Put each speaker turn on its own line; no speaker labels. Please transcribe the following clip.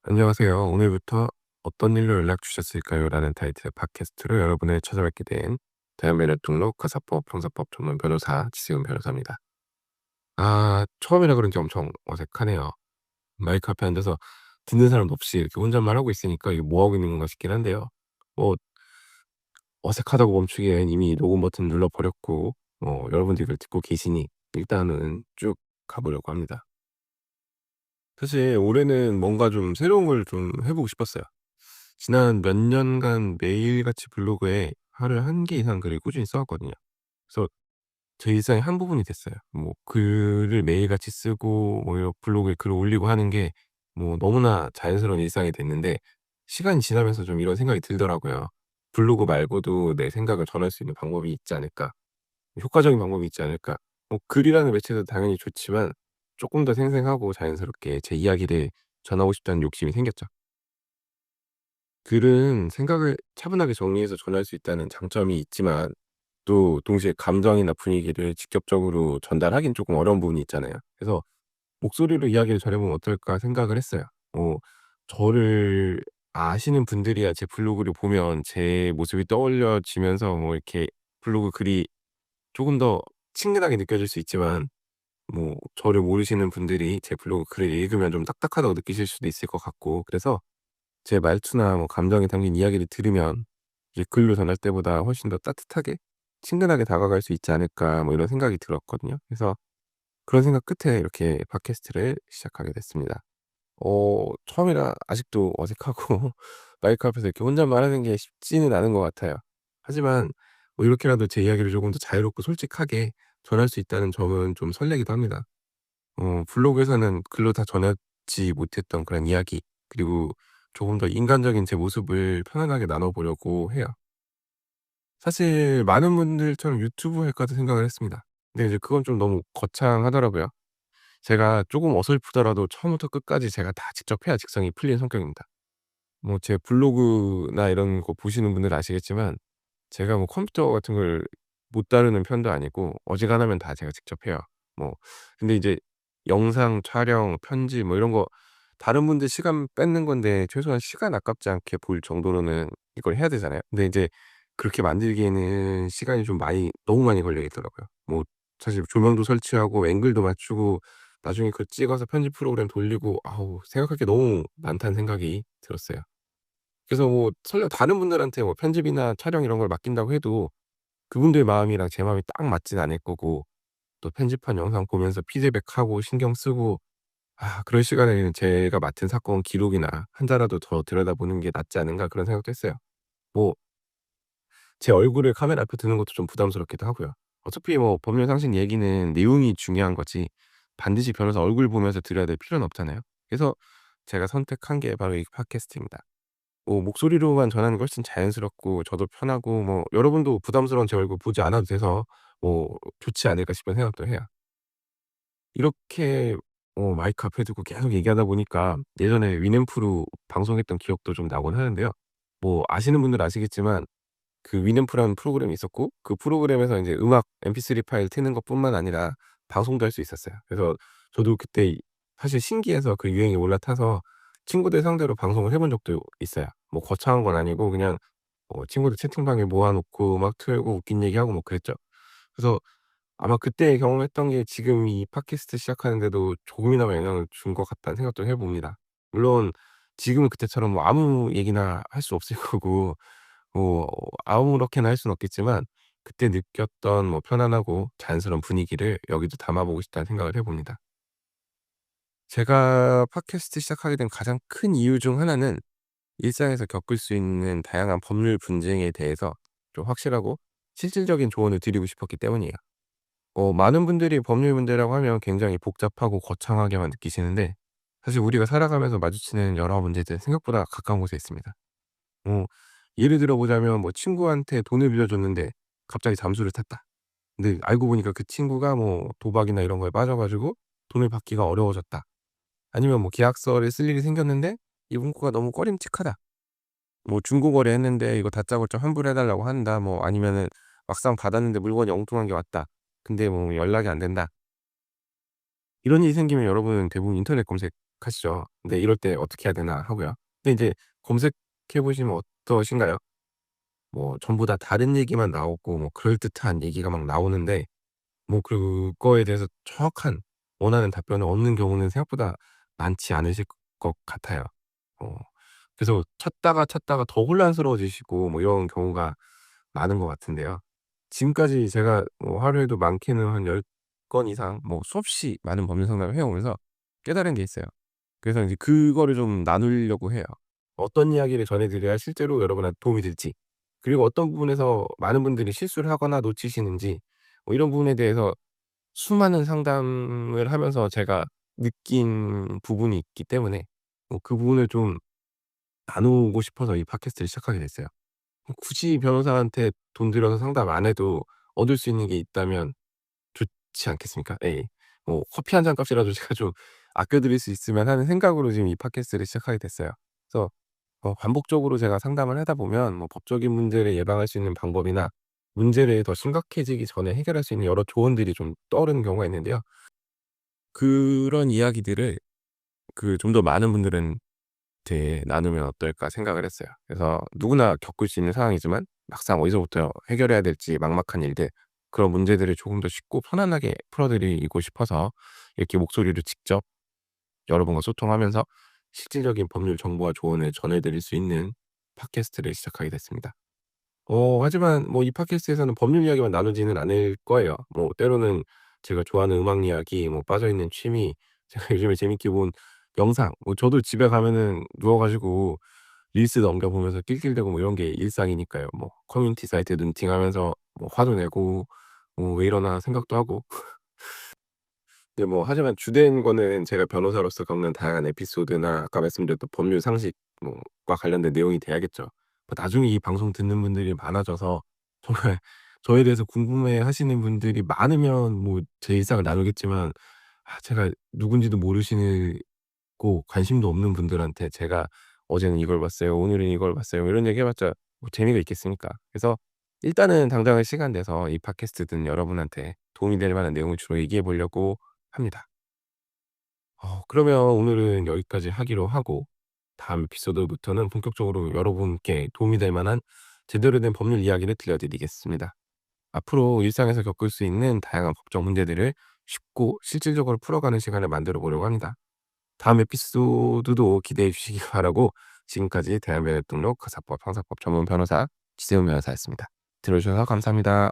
안녕하세요. 오늘부터 "어떤 일로 연락 주셨을까요? 라는 타이틀의 팟캐스트로 여러분을 찾아뵙게 된 대한민국 등록 가사법 형사법 전문 변호사 지승훈 변호사입니다. 처음이라 그런지 엄청 어색하네요. 마이크 앞에 앉아서 듣는 사람도 없이 이렇게 혼잣말 하고 있으니까 '이게 뭐 하고 있는 건가?' 싶긴 한데요. 뭐 어색하다고 멈추기엔 이미 녹음 버튼 눌러 버렸고 여러분들이 이걸 듣고 계시니 일단은 쭉 가 보려고 합니다. 사실 올해는 뭔가 좀 새로운 걸 좀 해 보고 싶었어요. 지난 몇 년간 매일같이 블로그에 하루에 한 개 이상 글을 꾸준히 써 왔거든요. 그래서 제 일상의 한 부분이 됐어요. 뭐 글을 매일같이 쓰고 뭐 이런 블로그에 글을 올리고 하는 게 뭐 너무나 자연스러운 일상이 됐는데 시간이 지나면서 좀 이런 생각이 들더라고요. '블로그 말고도 내 생각을 전할 수 있는 방법이 있지 않을까? 효과적인 방법이 있지 않을까?' 글이라는 매체도 당연히 좋지만 쪼끔 더 생생하고 자연스럽게 제 이야기를 전하고 싶다는 욕심이 생겼죠. 글은 생각을 차분하게 정리해서 전할 수 있다는 장점이 있지만 또 동시에 감정이나 분위기를 직접적으로 전달하기는 쪼끔 어려운 부분이 있잖아요. 그래서 '목소리로 이야기를 전해 보면 어떨까?' 생각을 했어요. 저를 아시는 분들이야 제 블로그를 보면 제 모습이 떠올려지면서 뭐 이렇게 블로그 글이 조금 더 친근하게 느껴질 수 있지만 저를 모르시는 분들이 제 블로그 글을 읽으면 좀 딱딱하다고 느끼실 수도 있을 것 같고, 그래서 제 말투나 뭐 감정이 담긴 이야기를 들으면 이제 글로 전할 때보다 훨씬 더 따뜻하게 친근하게 다가갈 수 있지 않을까 이런 생각이 들었거든요. 그래서 그런 생각 끝에 이렇게 팟캐스트를 시작하게 됐습니다. 처음이라 아직도 어색하고 마이크 앞에서 이렇게 혼잣말 하는 게 쉽지는 않은 것 같아요. 하지만 이렇게라도 제 이야기를 조금 더 자유롭고 솔직하게 전할 수 있다는 점은 좀 설레기도 합니다. 블로그에서는 글로 다 전하지 못했던 그런 이야기, 그리고 조금 더 인간적인 제 모습을 편안하게 나눠 보려고 해요. 사실 많은 분들처럼 유튜브 할까도 생각을 했습니다. 근데 이제 그건 좀 너무 거창하더라고요. 제가 조금 어설프더라도 처음부터 끝까지 제가 다 직접 해야 직성이 풀리는 성격입니다. 제 블로그나 이런 거 보시는 분들은 아시겠지만 제가 뭐 컴퓨터 같은 걸 못 다루는 편도 아니고 어지간하면 다 제가 직접 해요. 뭐 근데 이제 영상 촬영, 편집 뭐 이런 거 다른 분들 시간 뺏는 건데 최소한 시간 아깝지 않게 볼 정도로는 이걸 해야 되잖아요. 근데 이제 그렇게 만들기에는 시간이 좀 많이 너무 많이 걸리겠더라고요. 사실 조명도 설치하고 앵글도 맞추고 나중에 그걸 찍어서 편집 프로그램 돌리고, 아우 생각할 게 너무 많다는 생각이 들었어요. 그래서 설령 다른 분들한테 편집이나 촬영 이런 걸 맡긴다고 해도 그분들 마음이랑 제 마음이 딱 맞진 않을 거고, 또 편집한 영상 보면서 피드백하고 신경 쓰고, 그럴 시간에는 제가 맡은 사건 기록이나 한 자라도 더 들여다보는 게 낫지 않은가 그런 생각도 했어요. 뭐 제 얼굴을 카메라 앞에 두는 것도 좀 부담스럽기도 하고요. 어차피 법률 상식 얘기는 내용이 중요한 거지 반드시 변호사 얼굴 보면서 들어야 될 필요는 없잖아요. 그래서 제가 선택한 게 바로 이 팟캐스트입니다. 목소리로만 전하는 게 훨씬 자연스럽고 저도 편하고 여러분도 부담스러운 제 얼굴 보지 않아도 돼서 좋지 않을까 싶은 생각도 해요. 이렇게 마이크 앞에 두고 계속 얘기하다 보니까 예전에 위넨프로 방송했던 기억도 좀 나곤 하는데요. 아시는 분들은 아시겠지만 그 위넨프라는 프로그램이 있었고, 그 프로그램에서 인제 음악 mp3 파일 트는 것뿐만 아니라 방송도 할 수 있었어요. 그래서 저도 그때 사실 신기해서 그 유행에 올라타서 친구들 상대로 방송을 해본 적도 있어요. 거창한 건 아니고 그냥 친구들 채팅방에 모아 놓고 음악 틀고 웃긴 얘기하고 그랬죠. 그래서 아마 그때 경험했던 게 지금 이 팟캐스트 시작하는 데도 조금이나마 영향을 준 것 같다는 생각도 해 봅니다. 물론 지금은 그때처럼 아무 얘기나 할 수 없을 거고 아무렇게나 할 수는 없겠지만 그때 느꼈던 편안하고 자연스러운 분위기를 여기도 담아 보고 싶다는 생각을 해 봅니다. 제가 팟캐스트 시작하게 된 가장 큰 이유 중 하나는 일상에서 겪을 수 있는 다양한 법률 분쟁에 대해서 좀 확실하고 실질적인 조언을 드리고 싶었기 때문이에요. 많은 분들이 법률 문제라고 하면 굉장히 복잡하고 거창하게만 느끼시는데 사실 우리가 살아가면서 마주치는 여러 문제들 생각보다 가까운 곳에 있습니다. 뭐 예를 들어 보자면 친구한테 돈을 빌려줬는데 갑자기 잠수를 탔다. 근데 알고 보니까 그 친구가 도박이나 이런 거에 빠져 가지고 돈을 받기가 어려워졌다. 아니면 계약서를 쓸 일이 생겼는데 이 문구가 너무 꺼림칙하다. 중고 거래했는데 이거 다짜고짜 환불해 달라고 한다. 아니면은 막상 받았는데 물건이 엉뚱한 게 왔다. 근데 연락이 안 된다. 이런 일이 생기면 여러분은 대부분 인터넷 검색하죠. 생각하시죠. 근데 이럴 때 어떻게 해야 되나 하고요. 근데 인제 검색해 보시면 어떠신가요? 뭐 전부 다 다른 얘기만 나오고 뭐 그럴듯한 얘기가 막 나오는데 뭐 그거에 대해서 정확한 원하는 답변을 얻는 경우는 생각보다 많지 않으실 것 같아요. 어 그래서 찾다가 더 혼란스러워지시고 뭐 이런 경우가 많은 것 같은데요. 지금까지 제가 뭐 하루에도 많게는 한 10건 이상 뭐 수없이 많은 법률 상담을 해 오면서 깨달은 게 있어요. 그래서 인제 그거를 좀 나누려고 해요. 어떤 이야기를 전해 드려야 실제로 여러분한테 도움이 될지, 그리고 어떤 부분에서 많은 분들이 실수를 하거나 놓치시는지, 뭐 이런 부분에 대해서 수많은 상담을 하면서 제가 느낀 부분이 있기 때문에 그 부분을 좀 나누고 싶어서 이 팟캐스트를 시작하게 됐어요. 굳이 변호사한테 돈 들여서 상담 안 해도 얻을 수 있는 게 있다면 좋지 않겠습니까? 예. 뭐 커피 한 잔 값이라도 제가 좀 아껴 드릴 수 있으면 하는 생각으로 지금 이 팟캐스트를 시작하게 됐어요. 그래서 반복적으로 제가 상담을 하다 보면 뭐 법적인 문제를 예방할 수 있는 방법이나 문제를 더 심각해지기 전에 해결할 수 있는 여러 조언들이 좀 떠오르는 경우가 있는데요. 그런 이야기들을 좀 더 많은 분들한테 나누면 어떨까 생각을 했어요. 그래서 누구나 겪을 수 있는 상황이지만 막상 어디서부터 해결해야 될지 막막한 일들, 그런 문제들을 조금 더 쉽고 편안하게 풀어 드리고 싶어서 이렇게 목소리로 직접 여러분과 소통하면서 실질적인 법률 정보와 조언을 전해 드릴 수 있는 팟캐스트를 시작하게 됐습니다. 하지만 뭐 이 팟캐스트에서는 법률 이야기만 나누지는 않을 거예요. 뭐 때로는 제가 좋아하는 음악 이야기, 뭐 빠져 있는 취미, 제가 요즘에 재밌게 본 영상, 뭐 저도 집에 가면은 누워 가지고 릴스 넘겨 보면서 낄낄대고 뭐 이런 게 일상이니까요. 뭐 커뮤니티 사이트에 눈팅하면서 뭐 화도 내고 뭐 '왜 이러나.' 생각도 하고. 네, 뭐 하지만 주된 거는 제가 변호사로서 겪는 다양한 에피소드나 아까 말씀드렸던 법률 상식 과 관련된 내용이 돼야겠죠. 뭐 나중에 이 방송 듣는 분들이 많아져서 정말 저에 대해서 궁금해하시는 분들이 많으면 뭐 제 일상을 나누겠지만, 제가 누군지도 모르시고 관심도 없는 분들한테 제가 "어제는 이걸 봤어요. 오늘은 이걸 봤어요." 이런 얘기 해 봤자 뭐 재미가 있겠습니까? 그래서 일단은 당장은 시간 내서 이 팟캐스트 듣는 여러분한테 도움이 될 만한 내용을 주로 얘기해 보려고 합니다. 그러면 오늘은 여기까지 하기로 하고 다음 에피소드부터는 본격적으로 여러분께 도움이 될 만한 제대로 된 법률 이야기를 들려드리겠습니다. 앞으로 일상에서 겪을 수 있는 다양한 법적 문제들을 쉽고 실질적으로 풀어가는 시간을 만들어 보려고 합니다. 다음 에피소드도 기대해 주시기 바라고, 지금까지 대한변협 등록 가사법 형사법 전문 변호사 지세훈 변호사였습니다. 들어주셔서 감사합니다.